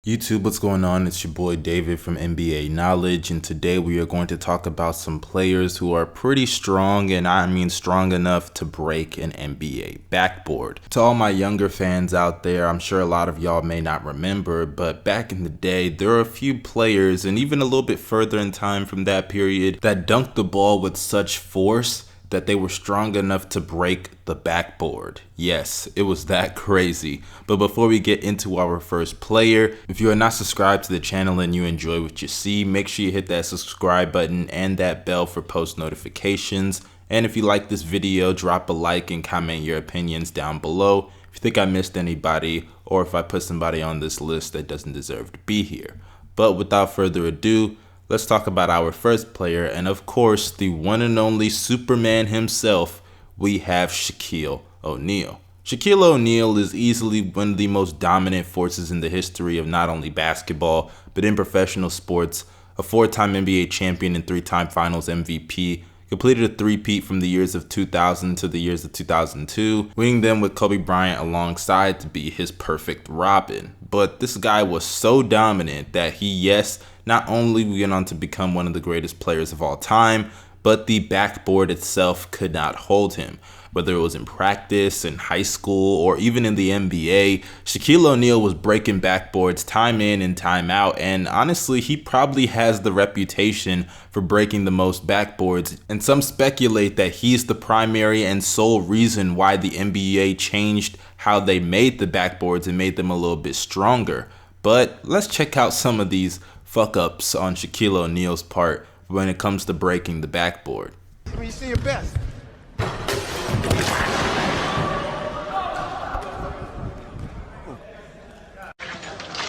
YouTube, what's going on? It's your boy David from NBA Knowledge, and today we are going to talk about some players who are pretty strong, and I mean strong enough to break an NBA backboard. To all my younger fans out there, I'm sure a lot of y'all may not remember, but back in the day, there are a few players, and even a little bit further in time from that period, that dunked the ball with such force that they were strong enough to break the backboard. Yes, it was that crazy. But before we get into our first player, if you are not subscribed to the channel and you enjoy what you see, make sure you hit that subscribe button and that bell for post notifications. And if you like this video, drop a like and comment your opinions down below if you think I missed anybody or if I put somebody on this list that doesn't deserve to be here. But without further ado, let's talk about our first player, and of course, the one and only Superman himself. We have Shaquille O'Neal. Shaquille O'Neal is easily one of the most dominant forces in the history of not only basketball, but in professional sports. A four-time NBA champion and three-time Finals MVP. Completed a three-peat from the years of 2000 to the years of 2002, winning them with Kobe Bryant alongside to be his perfect Robin. But this guy was so dominant that he, yes, not only went on to become one of the greatest players of all time, but the backboard itself could not hold him. Whether it was in practice, in high school, or even in the NBA, Shaquille O'Neal was breaking backboards time in and time out, and honestly, he probably has the reputation for breaking the most backboards, and some speculate that he's the primary and sole reason why the NBA changed how they made the backboards and made them a little bit stronger. But let's check out some of these fuck-ups on Shaquille O'Neal's part when it comes to breaking the backboard. When you see your best.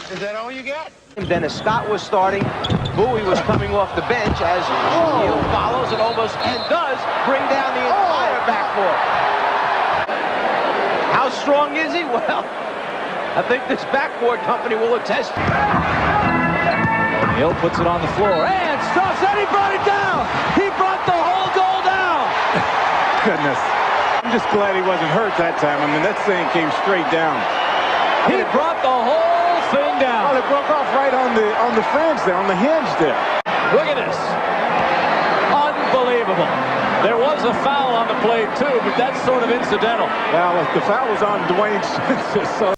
Is that all you got? And then as Scott was starting, Bowie was coming off the bench as O'Neal follows and almost and does bring down the entire backboard. How strong is he? Well, I think this backboard company will attest. O'Neal puts it on the floor and stops, and he brought it down. He brought the whole goal down. Goodness. I'm just glad he wasn't hurt that time. I mean, that thing came straight down. He brought the whole thing down. Oh, it broke off right on the fringe there, on the hinge there. Look at this. Unbelievable. There was a foul on the play too, but that's sort of incidental. Well, the foul was on Dwayne. So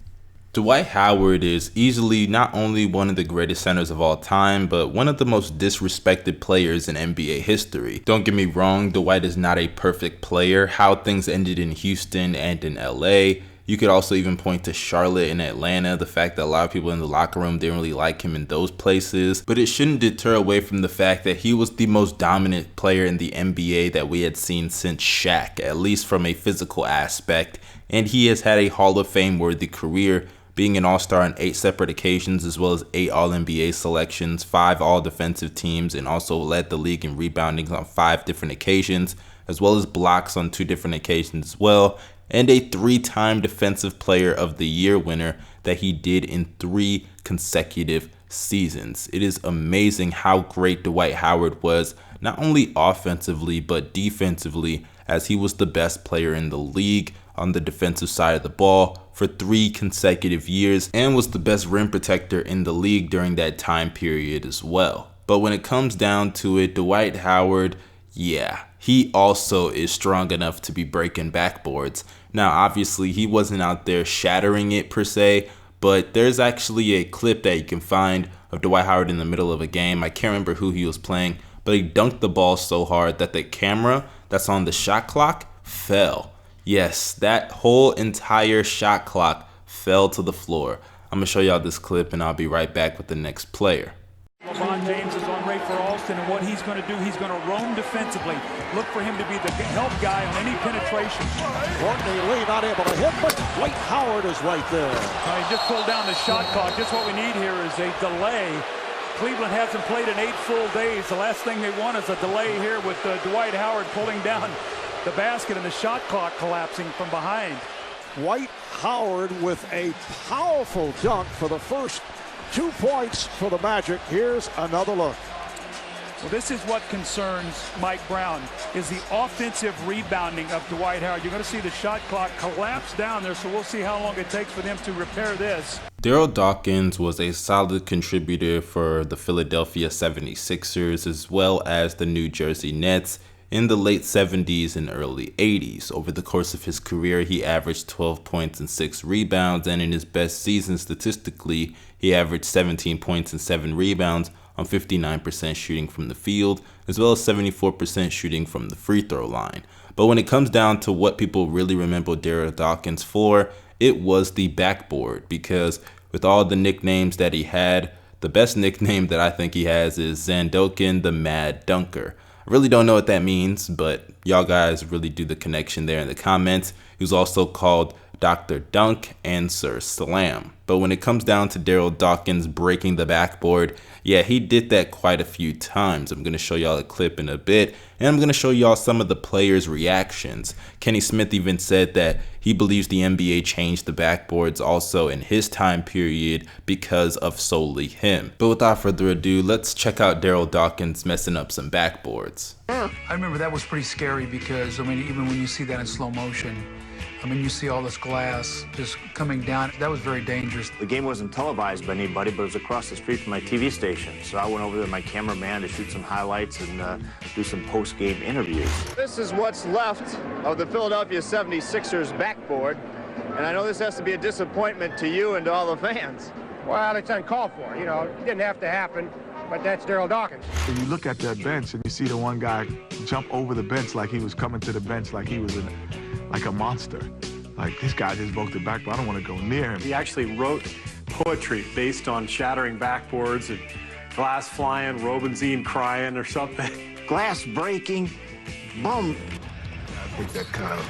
Dwight Howard is easily not only one of the greatest centers of all time, but one of the most disrespected players in NBA history. Don't get me wrong, Dwight is not a perfect player. How things ended in Houston and in LA. You could also even point to Charlotte and Atlanta, the fact that a lot of people in the locker room didn't really like him in those places. But it shouldn't deter away from the fact that he was the most dominant player in the NBA that we had seen since Shaq, at least from a physical aspect. And he has had a Hall of Fame worthy career, being an all-star on 8 separate occasions, as well as 8 All-NBA selections, 5 all-defensive teams, and also led the league in rebounding on 5 different occasions, as well as blocks on 2 different occasions as well, and a 3-time Defensive Player of the Year winner that he did in 3 consecutive seasons. It is amazing how great Dwight Howard was, not only offensively, but defensively, as he was the best player in the league on the defensive side of the ball for 3 consecutive years and was the best rim protector in the league during that time period as well. But when it comes down to it, Dwight Howard, yeah, he also is strong enough to be breaking backboards. Now, obviously, he wasn't out there shattering it per se, but there's actually a clip that you can find of Dwight Howard in the middle of a game. I can't remember who he was playing, but he dunked the ball so hard that the camera that's on the shot clock fell. Yes, that whole entire shot clock fell to the floor. I'm going to show y'all this clip and I'll be right back with the next player. LeBron James is on Ray for Alston, and what he's going to do, he's going to roam defensively. Look for him to be the help guy on any penetration. Courtney Lee not able to hit, but Dwight Howard is right there. He just pulled down the shot clock. Just what we need here is a delay. Cleveland hasn't played in 8 full days. The last thing they want is a delay here with Dwight Howard pulling down the basket and the shot clock collapsing from behind. Dwight Howard with a powerful dunk for the first 2 points for the Magic. Here's another look. Well, this is what concerns Mike Brown, is the offensive rebounding of Dwight Howard. You're going to see the shot clock collapse down there, so we'll see how long it takes for them to repair this. Daryl Dawkins was a solid contributor for the Philadelphia 76ers as well as the New Jersey Nets in the late 70s and early 80s. Over the course of his career, he averaged 12 points and 6 rebounds, and in his best season statistically, he averaged 17 points and 7 rebounds on 59% shooting from the field, as well as 74% shooting from the free throw line. But when it comes down to what people really remember Daryl Dawkins for, it was the backboard, because with all the nicknames that he had, the best nickname that I think he has is Zandokin the Mad Dunker. I really don't know what that means, but y'all guys really do the connection there in the comments. He was also called Dr. Dunk and Sir Slam. But when it comes down to Daryl Dawkins breaking the backboard, yeah, he did that quite a few times. I'm going to show y'all a clip in a bit, and I'm going to show y'all some of the players' reactions. Kenny Smith even said that he believes the NBA changed the backboards also in his time period because of solely him. But without further ado, let's check out Daryl Dawkins messing up some backboards. I remember that was pretty scary because, I mean, even when you see that in slow motion, I mean, you see all this glass just coming down. That was very dangerous. The game wasn't televised by anybody, but it was across the street from my TV station. So I went over to my cameraman to shoot some highlights and do some post-game interviews. This is what's left of the Philadelphia 76ers backboard. And I know this has to be a disappointment to you and to all the fans. Well, it's uncalled for. You know, it didn't have to happen, but that's Daryl Dawkins. When you look at that bench and you see the one guy jump over the bench like he was coming to the bench like he was like a monster. Like, this guy just broke the backboard. I don't want to go near him. He actually wrote poetry based on shattering backboards and glass flying, Robinzine crying or something. Glass breaking, boom. I think that kind of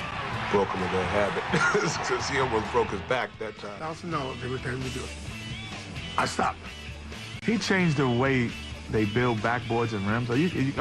broke him of that habit. Since he almost broke his back that time. $1,000 every time we do it. I stopped. He changed the way they build backboards and rims. Are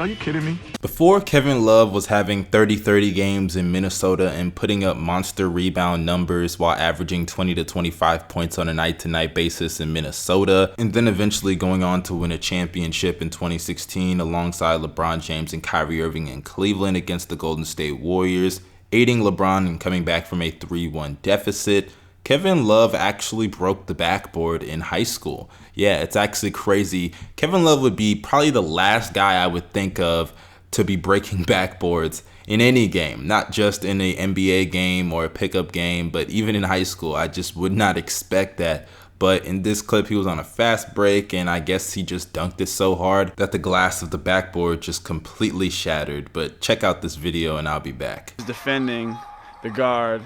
you kidding me? Before, Kevin Love was having 30-30 games in Minnesota and putting up monster rebound numbers while averaging 20 to 25 points on a night-to-night basis in Minnesota, and then eventually going on to win a championship in 2016 alongside LeBron James and Kyrie Irving in Cleveland against the Golden State Warriors, aiding LeBron in coming back from a 3-1 deficit. Kevin Love actually broke the backboard in high school. Yeah, it's actually crazy. Kevin Love would be probably the last guy I would think of to be breaking backboards in any game, not just in an NBA game or a pickup game, but even in high school. I just would not expect that. But in this clip, he was on a fast break, and I guess he just dunked it so hard that the glass of the backboard just completely shattered. But check out this video and I'll be back. Defending the guard,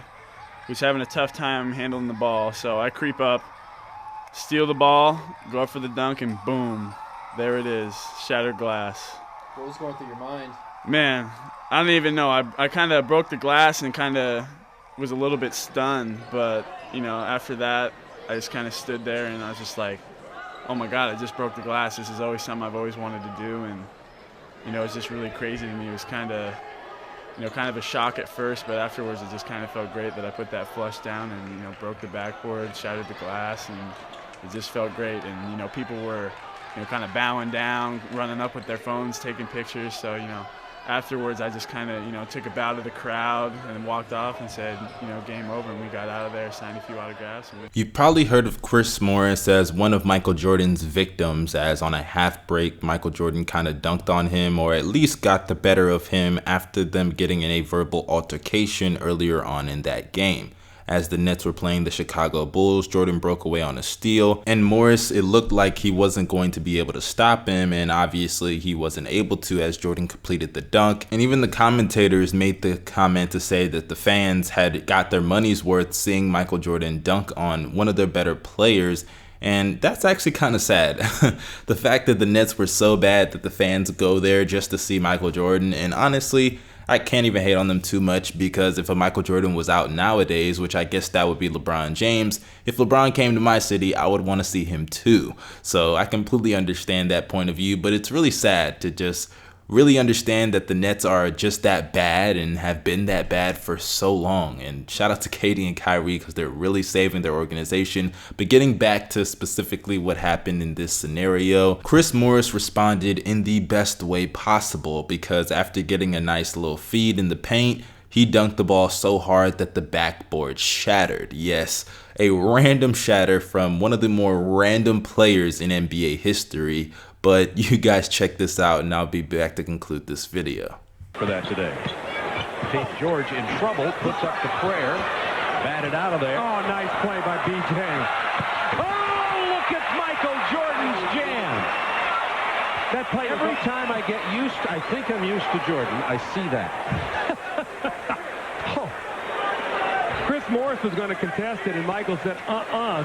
who's having a tough time handling the ball. So I creep up, steal the ball, go up for the dunk, and boom, there it is, shattered glass. What was going through your mind? Man, I don't even know. I kind of broke the glass and kind of was a little bit stunned. But, you know, after that, I just kind of stood there and I was just like, oh my God, I just broke the glass. This is always something I've always wanted to do. And, you know, it's just really crazy to me. It was kind of a shock at first, but afterwards it just kind of felt great that I put that flush down and, you know, broke the backboard, shattered the glass, and it just felt great. And, you know, people were, you know, kind of bowing down, running up with their phones, taking pictures. So, you know, afterwards I just kind of, you know, took a bow to the crowd and walked off and said, you know, game over, and we got out of there, signed a few autographs. You've probably heard of Chris Morris as one of Michael Jordan's victims, as on a half break, Michael Jordan kind of dunked on him, or at least got the better of him after them getting in a verbal altercation earlier on in that game. As the Nets were playing the Chicago Bulls, Jordan broke away on a steal, and Morris, it looked like he wasn't going to be able to stop him, and obviously he wasn't able to as Jordan completed the dunk. And even the commentators made the comment to say that the fans had got their money's worth seeing Michael Jordan dunk on one of their better players. And that's actually kind of sad. The fact that the Nets were so bad that the fans go there just to see Michael Jordan. And honestly, I can't even hate on them too much, because if a Michael Jordan was out nowadays, which I guess that would be LeBron James, if LeBron came to my city, I would want to see him too. So I completely understand that point of view, but it's really sad to just really understand that the Nets are just that bad and have been that bad for so long. And shout out to Katie and Kyrie because they're really saving their organization. But getting back to specifically what happened in this scenario, Chris Morris responded in the best way possible because after getting a nice little feed in the paint, he dunked the ball so hard that the backboard shattered. Yes, a random shatter from one of the more random players in NBA history. But you guys check this out and I'll be back to conclude this video. For that today. St. George in trouble, puts up the prayer, batted out of there. Oh, nice play by BJ. Oh, look at Michael Jordan's jam. That play, every time I get used, I think I'm used to Jordan. I see that. Chris Morris was going to contest it, and Michael said,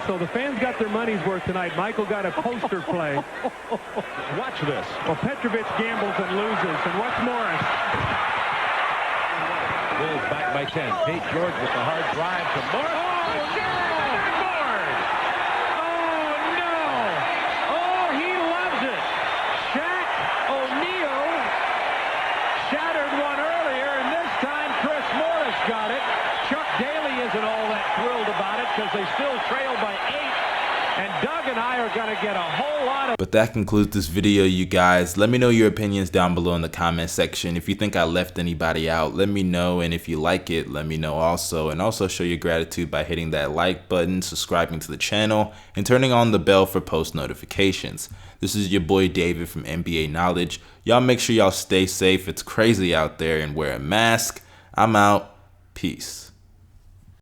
So the fans got their money's worth tonight. Michael got a poster play. Watch this. Well, Petrovic gambles and loses, and what's Morris? Bulls back by 10. St. George with the hard drive to Morris. Oh, no! Backboard! Oh, no! Oh, he loves it. Shaq O'Neal shattered one earlier, and this time Chris Morris got it. Chuck Daly isn't all that thrilled about it because they still trail by 8. And Doug and I are going to get a whole lot of... But that concludes this video, you guys. Let me know your opinions down below in the comment section. If you think I left anybody out, let me know. And if you like it, let me know also. And also show your gratitude by hitting that like button, subscribing to the channel, and turning on the bell for post notifications. This is your boy David from NBA Knowledge. Y'all make sure y'all stay safe. It's crazy out there and wear a mask. I'm out. Peace.